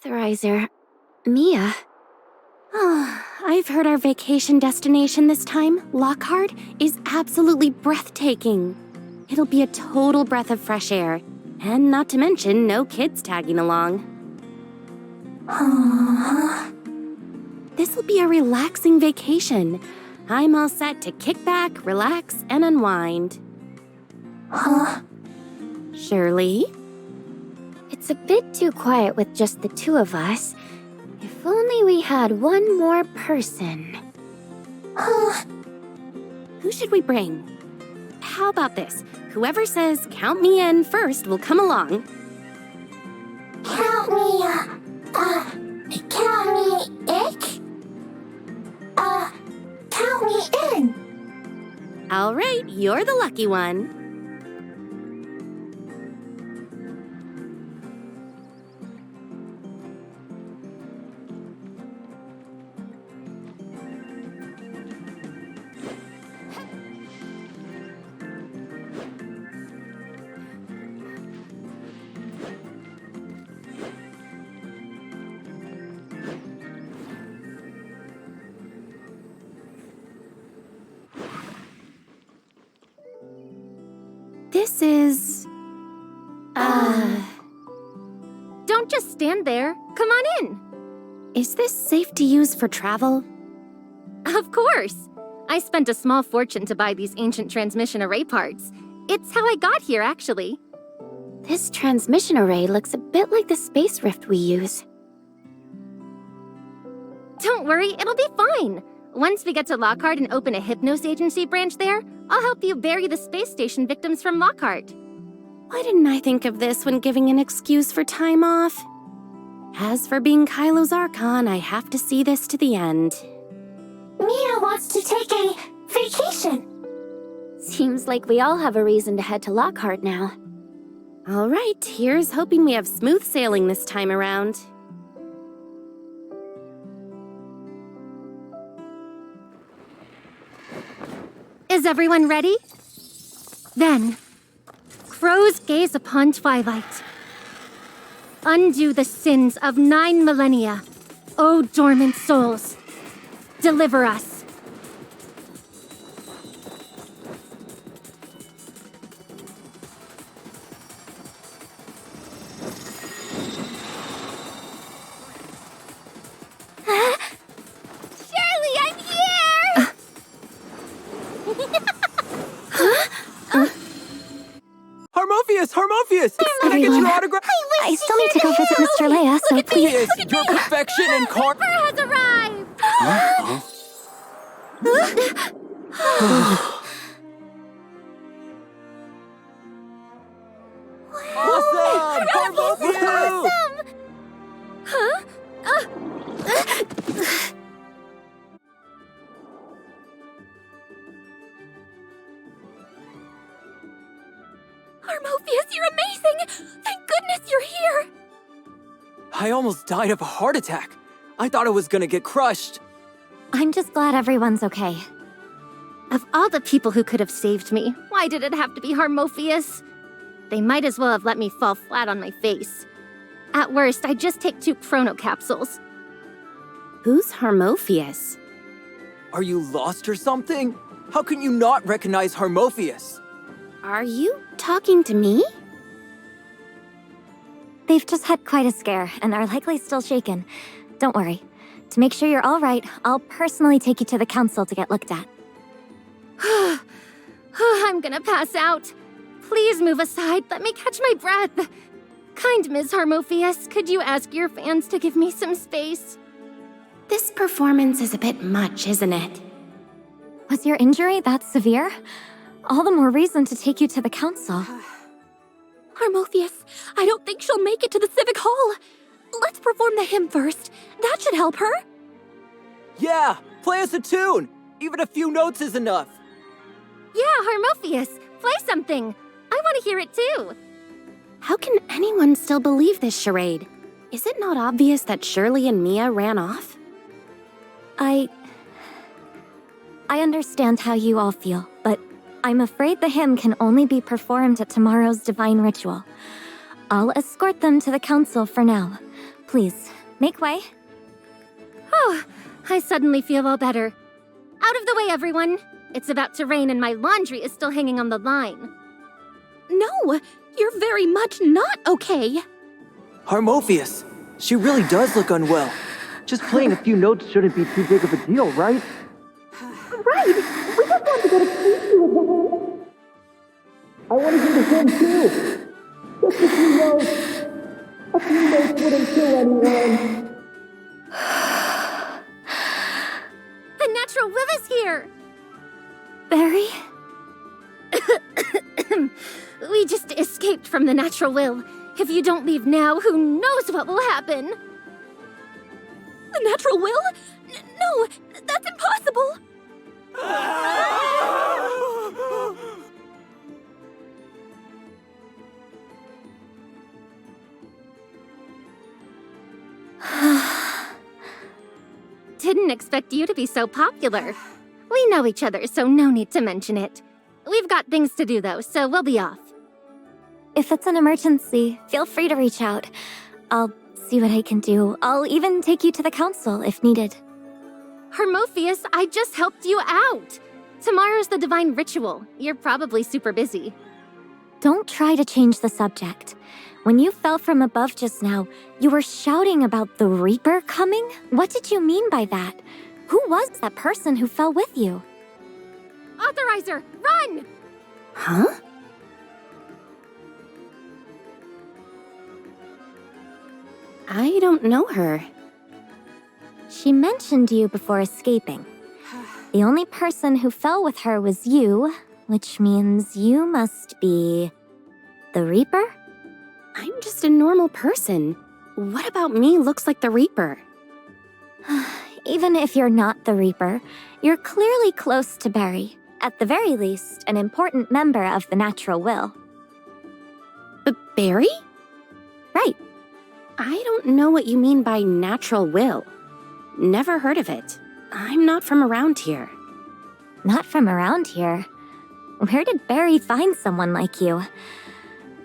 Authorizer. Mia. Oh, I've heard our vacation destination this time, Lockhart, is absolutely breathtaking. It'll be a total breath of fresh air. And not to mention, no kids tagging along. This'll be a relaxing vacation. I'm all set to kick back, relax, and unwind. Shirley? It's a bit too quiet with just the two of us. If only we had one more person. Who should we bring? How about this? Whoever says, "Count me in" first will come along. Count me in. All right, you're the lucky one. This is... Don't just stand there. Come on in. Is this safe to use for travel? Of course. I spent a small fortune to buy these ancient transmission array parts. It's how I got here, actually. This transmission array looks a bit like the space rift we use. Don't worry, it'll be fine. Once we get to Lockhart and open a Hypnos agency branch there, I'll help you bury the space station victims from Lockhart. Why didn't I think of this when giving an excuse for time off? As for being Kylo's Archon, I have to see this to the end. Mia wants to take a vacation. Seems like we all have a reason to head to Lockhart now. All right, here's hoping we have smooth sailing this time around. Is everyone ready? Then, crows gaze upon twilight. Undo the sins of 9 millennia, O dormant souls. Deliver us. Shirley, I'm here! Harmophius! Can I get your autograph? I still need to go visit Mr. Leia, so please... Harmophius, your perfection and Harper has arrived! Awesome! Harmophius! Huh? Harmophius, you're amazing! Thank goodness you're here! I almost died of a heart attack. I thought I was gonna get crushed. I'm just glad everyone's okay. Of all the people who could have saved me, why did it have to be Harmophius? They might as well have let me fall flat on my face. At worst, I'd just take 2 chrono capsules. Who's Harmophius? Are you lost or something? How can you not recognize Harmophius? Are you talking to me? They've just had quite a scare and are likely still shaken. Don't worry. To make sure you're all right, I'll personally take you to the council to get looked at. I'm gonna pass out. Please move aside. Let me catch my breath. Kind Ms. Harmophius, could you ask your fans to give me some space? This performance is a bit much, isn't it? Was your injury that severe? All the more reason to take you to the council. Harmophius, I don't think she'll make it to the Civic Hall. Let's perform the hymn first. That should help her. Yeah, play us a tune. Even a few notes is enough. Yeah, Harmophius, play something. I want to hear it too. How can anyone still believe this charade? Is it not obvious that Shirley and Mia ran off? I understand how you all feel, but I'm afraid the hymn can only be performed at tomorrow's divine ritual. I'll escort them to the council for now, Please, make way. Oh, I suddenly feel all better. Out of the way, everyone! It's about to rain and my laundry is still hanging on the line. No, you're very much not okay. Harmophius, she really does look unwell. Just playing a few notes shouldn't be too big of a deal, right? Right! We just want to go to Casey with him. I want to do the same too. Just a few notes. A few notes wouldn't kill anyone. The natural will is here! Barry? We just escaped from the natural will. If you don't leave now, who knows what will happen? The natural will? No, that's impossible. Didn't expect you to be so popular. We know each other, so no need to mention it. We've got things to do, though, so we'll be off. If it's an emergency, feel free to reach out. I'll see what I can do. I'll even take you to the council if needed. Harmophius, I just helped you out. Tomorrow's the divine ritual. You're probably super busy. Don't try to change the subject. When you fell from above just now, you were shouting about the Reaper coming? What did you mean by that? Who was that person who fell with you? Authorizer, run! Huh? I don't know her. She mentioned you before escaping. The only person who fell with her was you, which means you must be... the Reaper? I'm just a normal person. What about me looks like the Reaper? Even if you're not the Reaper, you're clearly close to Barry. At the very least, an important member of the natural will. But Barry? Right. I don't know what you mean by natural will. Never heard of it. I'm not from around here. Not from around here. Where did Barry find someone like you?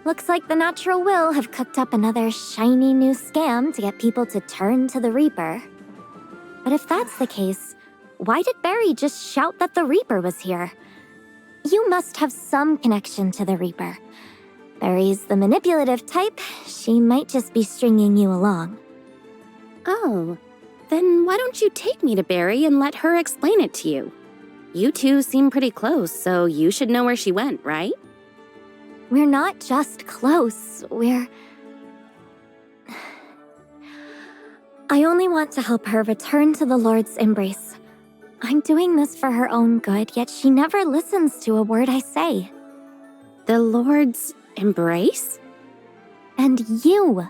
Looks like the natural will have cooked up another shiny new scam to get people to turn to the Reaper. But if that's the case, why did Barry just shout that the Reaper was here? You must have some connection to the Reaper. Barry's the manipulative type. She might just be stringing you along. Oh, then why don't you take me to Barry and let her explain it to you? You two seem pretty close, so you should know where she went, right? We're not just close, we're... I only want to help her return to the Lord's embrace. I'm doing this for her own good, yet she never listens to a word I say. The Lord's embrace? And you!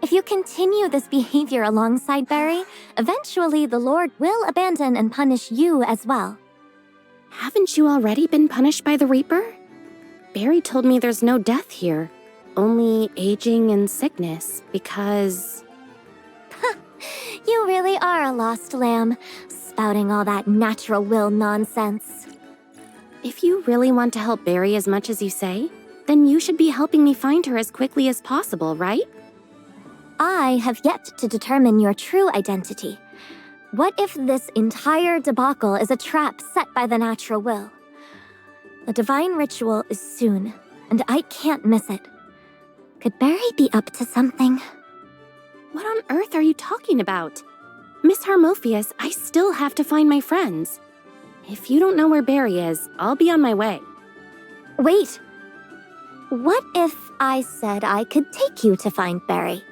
If you continue this behavior alongside Barry, eventually the Lord will abandon and punish you as well. Haven't you already been punished by the Reaper? Barry told me there's no death here, only aging and sickness, because... You really are a lost lamb, spouting all that natural will nonsense. If you really want to help Barry as much as you say, then you should be helping me find her as quickly as possible, right? I have yet to determine your true identity. What if this entire debacle is a trap set by the natural will? The divine ritual is soon, and I can't miss it. Could Barry be up to something? What on earth are you talking about? Miss Harmophius, I still have to find my friends. If you don't know where Barry is, I'll be on my way. Wait! What if I said I could take you to find Barry?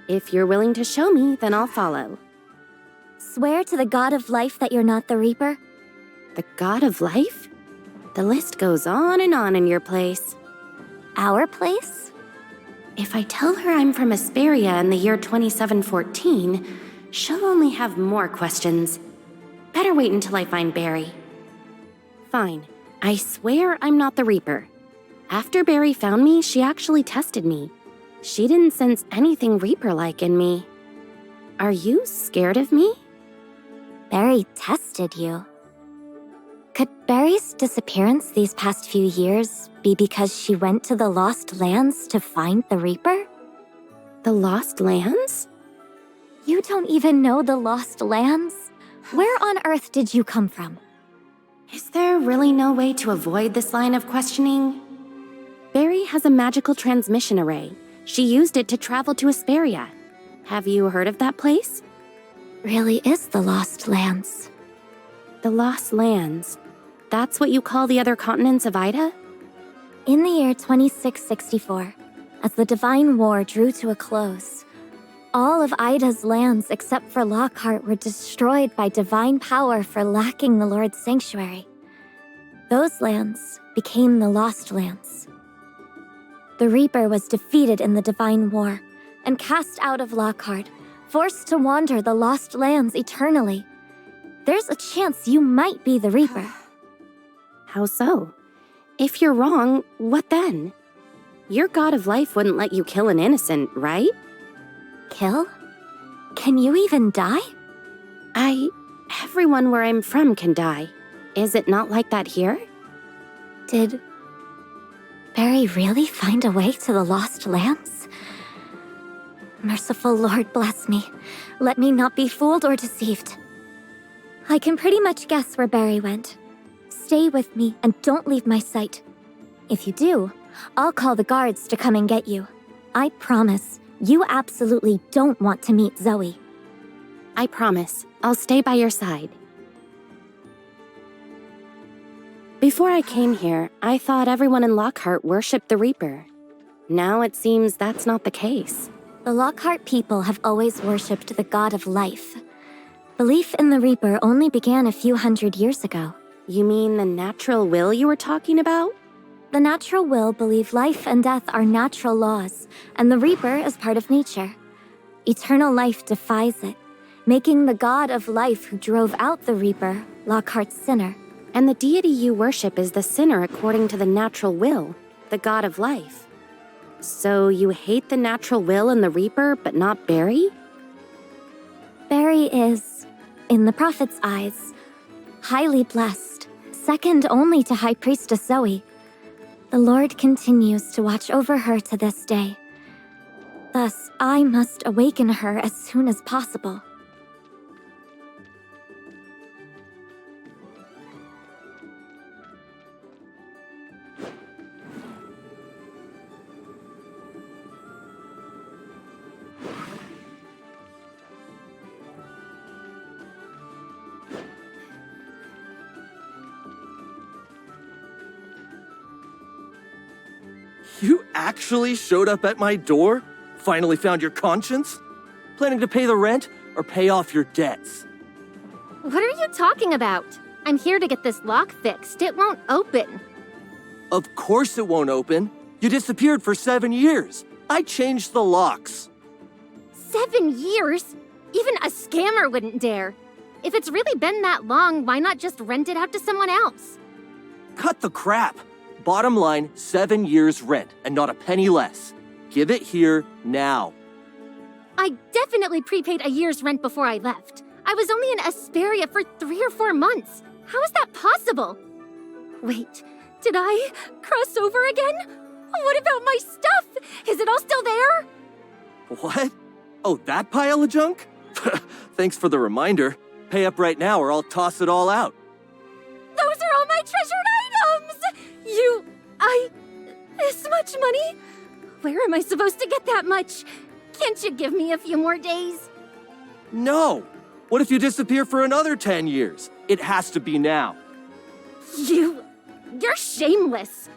If you're willing to show me, then I'll follow. Swear to the God of Life that you're not the Reaper? The God of Life? The list goes on and on in your place. Our place? If I tell her I'm from Asperia in the year 2714, she'll only have more questions. Better wait until I find Barry. Fine. I swear I'm not the Reaper. After Barry found me, she actually tested me. She didn't sense anything Reaper-like in me. Are you scared of me? Barry tested you. Could Barry's disappearance these past few years be because she went to the Lost Lands to find the Reaper? The Lost Lands? don't even know the Lost Lands? Where on earth did you come from? Is there really no way to avoid this line of questioning? Barry has a magical transmission array. She used it to travel to Asperia. Have you heard of that place? Really is the Lost Lands. The Lost Lands. That's what you call the other continents of Ida? In the year 2664, as the Divine War drew to a close, all of Ida's lands except for Lockhart were destroyed by divine power for lacking the Lord's sanctuary. Those lands became the Lost Lands. The Reaper was defeated in the Divine War and cast out of Lockhart, forced to wander the Lost Lands eternally. There's a chance you might be the Reaper. How so? If you're wrong, what then? Your god of life wouldn't let you kill an innocent, right? Kill? Can you even die? Everyone where I'm from can die. Is it not like that here? Did Barry really find a way to the Lost Lands? Merciful Lord, bless me. Let me not be fooled or deceived. I can pretty much guess where Barry went. Stay with me and don't leave my sight. If you do, I'll call the guards to come and get you. I promise, you absolutely don't want to meet Zoe. I promise. I'll stay by your side. Before I came here, I thought everyone in Lockhart worshipped the Reaper. Now it seems that's not the case. The Lockhart people have always worshipped the god of life. Belief in the Reaper only began a few hundred years ago. You mean the natural will you were talking about? The natural will believe life and death are natural laws, and the Reaper is part of nature. Eternal life defies it, making the god of life who drove out the Reaper Lockhart's sinner. And the deity you worship is the sinner according to the natural will, the god of life. So you hate the natural will and the Reaper, but not Barry? Barry is, in the Prophet's eyes, highly blessed, second only to High Priestess Zoe. The Lord continues to watch over her to this day. Thus, I must awaken her as soon as possible. You actually showed up at my door? Finally found your conscience? Planning to pay the rent or pay off your debts? What are you talking about? I'm here to get this lock fixed. It won't open. Of course it won't open. You disappeared for 7 years. I changed the locks. 7 years? Even a scammer wouldn't dare. If it's really been that long, why not just rent it out to someone else? Cut the crap. Bottom line, 7 years rent and not a penny less. Give it here now. I definitely prepaid a year's rent before I left. I was only in Asperia for 3 or 4 months. How is that possible? Wait, did I cross over again? What about my stuff? Is it all still there? What? Oh, that pile of junk? Thanks for the reminder. Pay up right now or I'll toss it all out. Those are all my treasured items! This much money? Where am I supposed to get that much? Can't you give me a few more days? No! What if you disappear for another 10 years? It has to be now. You're shameless.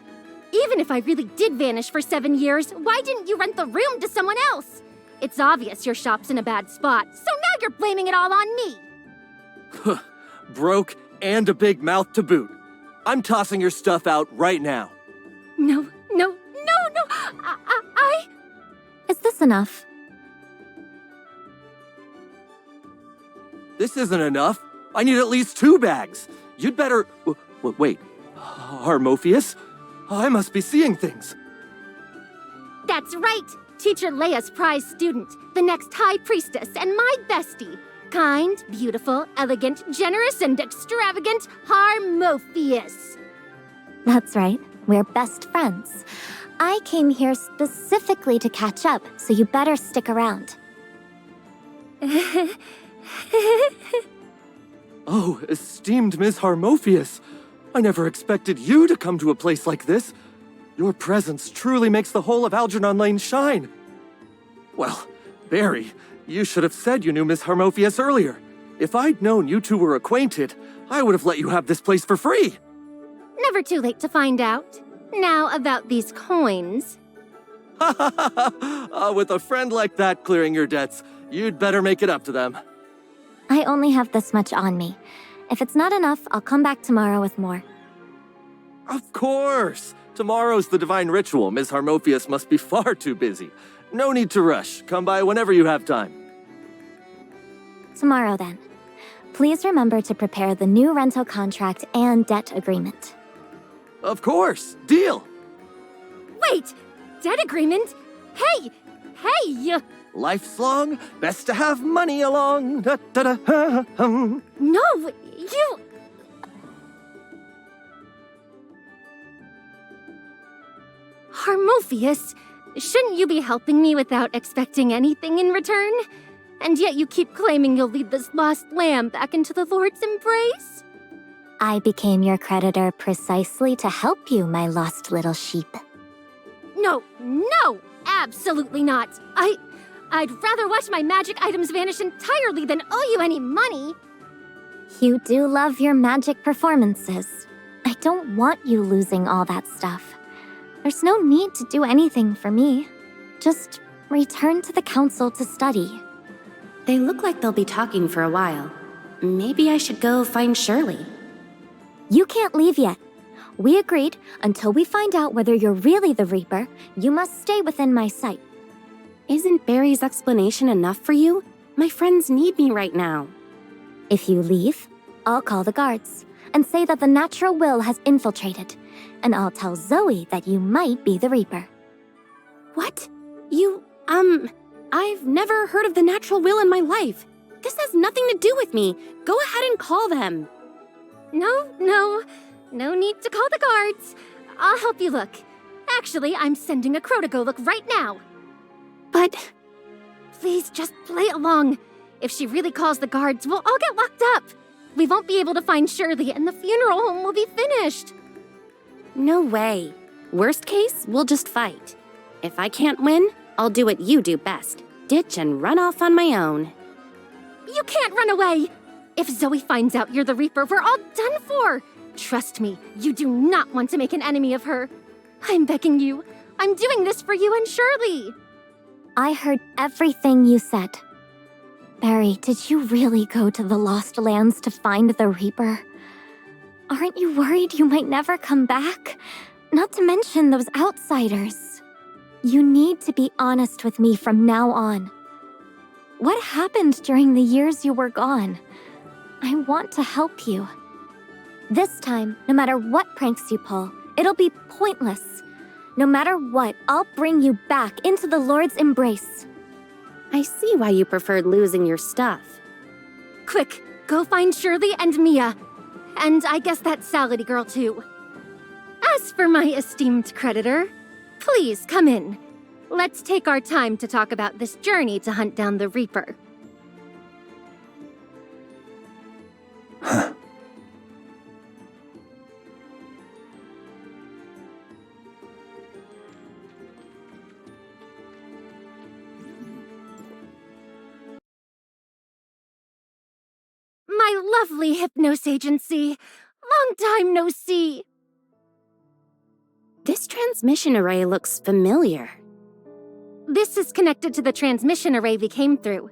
Even if I really did vanish for 7 years, why didn't you rent the room to someone else? It's obvious your shop's in a bad spot, so now you're blaming it all on me. Broke and a big mouth to boot. I'm tossing your stuff out right now. No. Is this enough? This isn't enough. I need at least 2 bags. You'd better... Wait. Harmophius? I must be seeing things. That's right. Teacher Leia's prize student, the next High Priestess, and my bestie. Kind, beautiful, elegant, generous, and extravagant Harmophius. That's right. We're best friends. I came here specifically to catch up, so you better stick around. Oh, esteemed Ms. Harmophius, I never expected you to come to a place like this. Your presence truly makes the whole of Algernon Lane shine. Well, Barry, you should have said you knew Miss Harmophius earlier. If I'd known you two were acquainted, I would have let you have this place for free. Never too late to find out. Now about these coins. With a friend like that clearing your debts, you'd better make it up to them. I only have this much on me. If it's not enough, I'll come back tomorrow with more. Of course! Tomorrow's the divine ritual. Ms. Harmophius must be far too busy. No need to rush. Come by whenever you have time. Tomorrow, then. Please remember to prepare the new rental contract and debt agreement. Of course! Deal! Wait! Debt agreement? Hey! Hey! Life's long, best to have money along. Da, da, da, ha, hum. No, you... Harmophius, shouldn't you be helping me without expecting anything in return? And yet you keep claiming you'll lead this lost lamb back into the Lord's embrace? I became your creditor precisely to help you, my lost little sheep. No, absolutely not. I'd rather watch my magic items vanish entirely than owe you any money. You do love your magic performances. I don't want you losing all that stuff. There's no need to do anything for me. Just return to the council to study. They look like they'll be talking for a while. Maybe I should go find Shirley. You can't leave yet. We agreed, until we find out whether you're really the Reaper, you must stay within my sight. Isn't Barry's explanation enough for you? My friends need me right now. If you leave, I'll call the guards and say that the natural will has infiltrated, and I'll tell Zoe that you might be the Reaper. What? I've never heard of the natural will in my life. This has nothing to do with me. Go ahead and call them. No need to call the guards. I'll help you look. Actually, I'm sending a crow to go look right now. But... Please, just play along. If she really calls the guards, we'll all get locked up. We won't be able to find Shirley, and the funeral home will be finished. No way. Worst case, we'll just fight. If I can't win, I'll do what you do best. Ditch and run off on my own. You can't run away! If Zoe finds out you're the Reaper, we're all done for! Trust me, you do not want to make an enemy of her. I'm begging you. I'm doing this for you and Shirley. I heard everything you said. Barry, did you really go to the Lost Lands to find the Reaper? Aren't you worried you might never come back? Not to mention those outsiders. You need to be honest with me from now on. What happened during the years you were gone? I want to help you. This time, no matter what pranks you pull, it'll be pointless. No matter what, I'll bring you back into the Lord's embrace. I see why you preferred losing your stuff. Quick, go find Shirley and Mia. And I guess that Salady girl too. As for my esteemed creditor, please come in. Let's take our time to talk about this journey to hunt down the Reaper. My lovely Hypnos Agency. Long time no see. This transmission array looks familiar. This is connected to the transmission array we came through.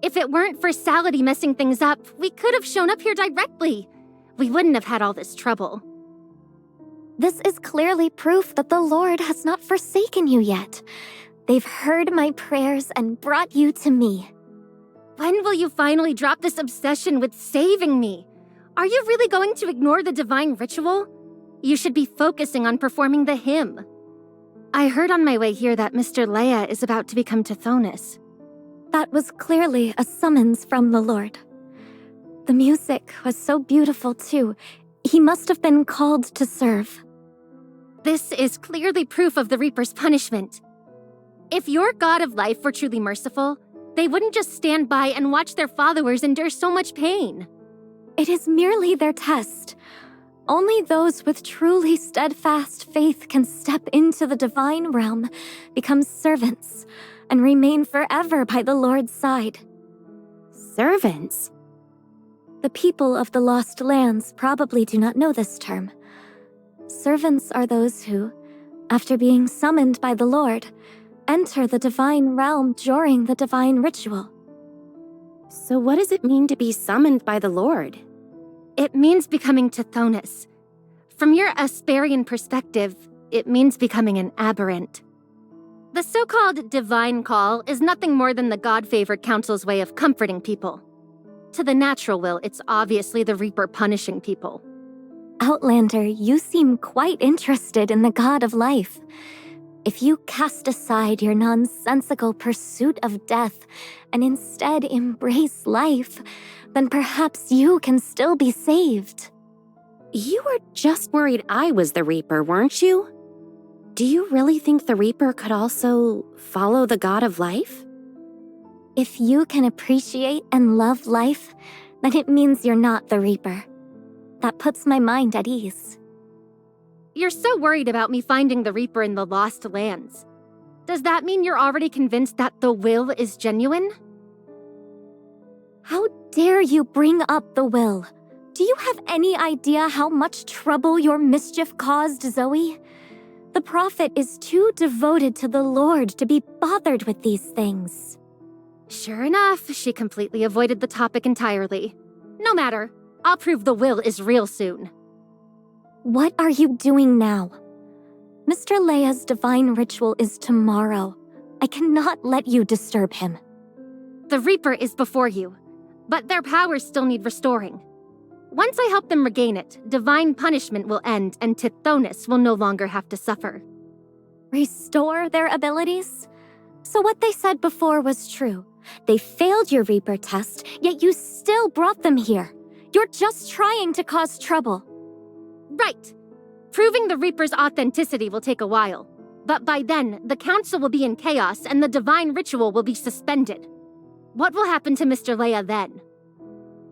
If it weren't for Salady messing things up, we could have shown up here directly. We wouldn't have had all this trouble. This is clearly proof that the Lord has not forsaken you yet. They've heard my prayers and brought you to me. When will you finally drop this obsession with saving me? Are you really going to ignore the divine ritual? You should be focusing on performing the hymn. I heard on my way here that Mr. Leia is about to become Tithonus. That was clearly a summons from the Lord. The music was so beautiful, too. He must have been called to serve. This is clearly proof of the Reaper's punishment. If your God of life were truly merciful, They wouldn't just stand by and watch their followers endure so much pain. It is merely their test. Only those with truly steadfast faith can step into the divine realm, become servants, and remain forever by the Lord's side. Servants? The people of the Lost Lands probably do not know this term. Servants are those who, after being summoned by the Lord, enter the divine realm during the divine ritual. So what does it mean to be summoned by the Lord? It means becoming Tithonus. From your Asperian perspective, it means becoming an aberrant. The so-called divine call is nothing more than the God-favored council's way of comforting people. To the natural will, it's obviously the Reaper punishing people. Outlander, you seem quite interested in the god of life. If you cast aside your nonsensical pursuit of death and instead embrace life, then perhaps you can still be saved. You were just worried I was the Reaper, weren't you? Do you really think the Reaper could also follow the god of life? If you can appreciate and love life, then it means you're not the Reaper. That puts my mind at ease. You're so worried about me finding the Reaper in the Lost Lands. Does that mean you're already convinced that the will is genuine? How dare you bring up the will? Do you have any idea how much trouble your mischief caused, Zoe? The prophet is too devoted to the Lord to be bothered with these things. Sure enough, she completely avoided the topic entirely. No matter, I'll prove the will is real soon. What are you doing now? Mr. Leia's divine ritual is tomorrow. I cannot let you disturb him. The Reaper is before you, but their powers still need restoring. Once I help them regain it, divine punishment will end and Tithonus will no longer have to suffer. Restore their abilities? So what they said before was true. They failed your Reaper test, yet you still brought them here. You're just trying to cause trouble. Right. Proving the Reaper's authenticity will take a while. But by then, the Council will be in chaos and the divine ritual will be suspended. What will happen to Mr. Leia then?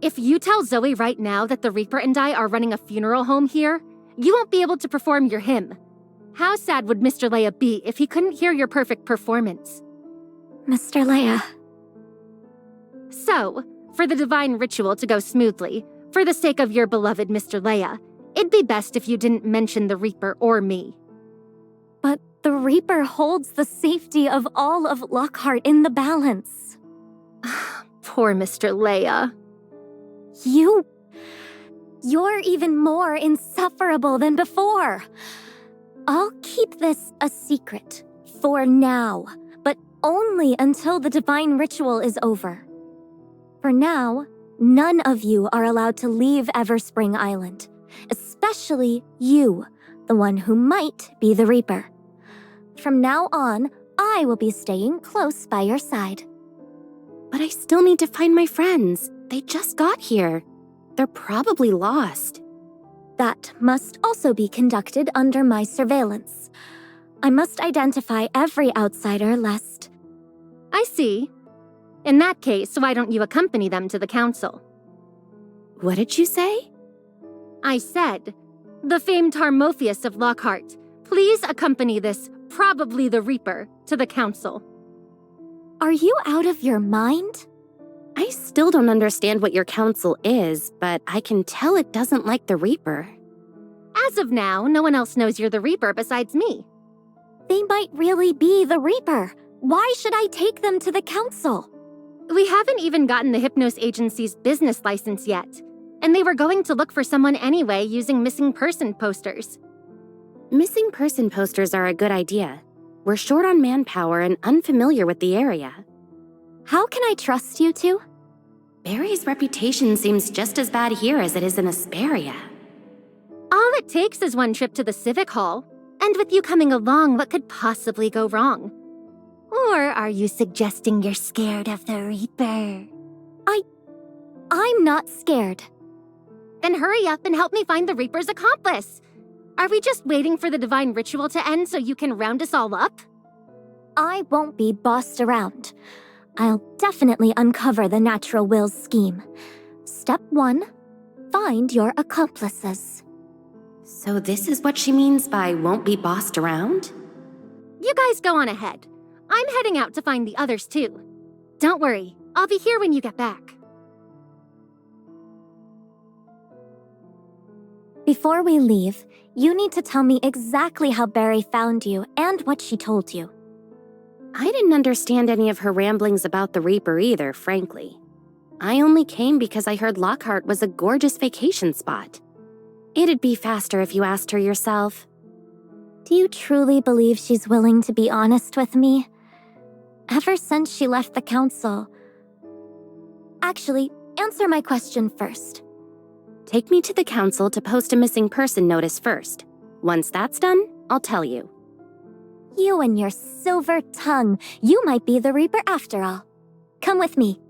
If you tell Zoe right now that the Reaper and I are running a funeral home here, you won't be able to perform your hymn. How sad would Mr. Leia be if he couldn't hear your perfect performance? Mr. Leia. So, for the divine ritual to go smoothly, for the sake of your beloved Mr. Leia, it'd be best if you didn't mention the Reaper or me. But the Reaper holds the safety of all of Lockhart in the balance. Poor Mr. Leia. You're even more insufferable than before. I'll keep this a secret for now, but only until the divine ritual is over. For now, none of you are allowed to leave Everspring Island, especially you, the one who might be the Reaper. From now on, I will be staying close by your side. But I still need to find my friends. They just got here. They're probably lost. That must also be conducted under my surveillance. I must identify every outsider lest... I see. In that case, why don't you accompany them to the Council? What did you say? I said, the famed Harmophius of Lockhart, please accompany this, probably the Reaper, to the Council. Are you out of your mind? I still don't understand what your council is, but I can tell it doesn't like the Reaper. As of now, no one else knows you're the Reaper besides me. They might really be the Reaper. Why should I take them to the Council? We haven't even gotten the Hypnos Agency's business license yet, and they were going to look for someone anyway using missing person posters. Missing person posters are a good idea. We're short on manpower and unfamiliar with the area. How can I trust you two? Barry's reputation seems just as bad here as it is in Asperia. All it takes is one trip to the Civic Hall. And with you coming along, what could possibly go wrong? Or are you suggesting you're scared of the Reaper? I'm not scared. Then hurry up and help me find the Reaper's accomplice. Are we just waiting for the divine ritual to end so you can round us all up? I won't be bossed around. I'll definitely uncover the natural will's scheme. Step 1, find your accomplices. So this is what she means by won't be bossed around? You guys go on ahead. I'm heading out to find the others too. Don't worry, I'll be here when you get back. Before we leave, you need to tell me exactly how Barry found you and what she told you. I didn't understand any of her ramblings about the Reaper either, frankly. I only came because I heard Lockhart was a gorgeous vacation spot. It'd be faster if you asked her yourself. Do you truly believe she's willing to be honest with me? Ever since she left the council... Actually, answer my question first. Take me to the council to post a missing person notice first. Once that's done, I'll tell you. You and your silver tongue. You might be the Reaper after all. Come with me.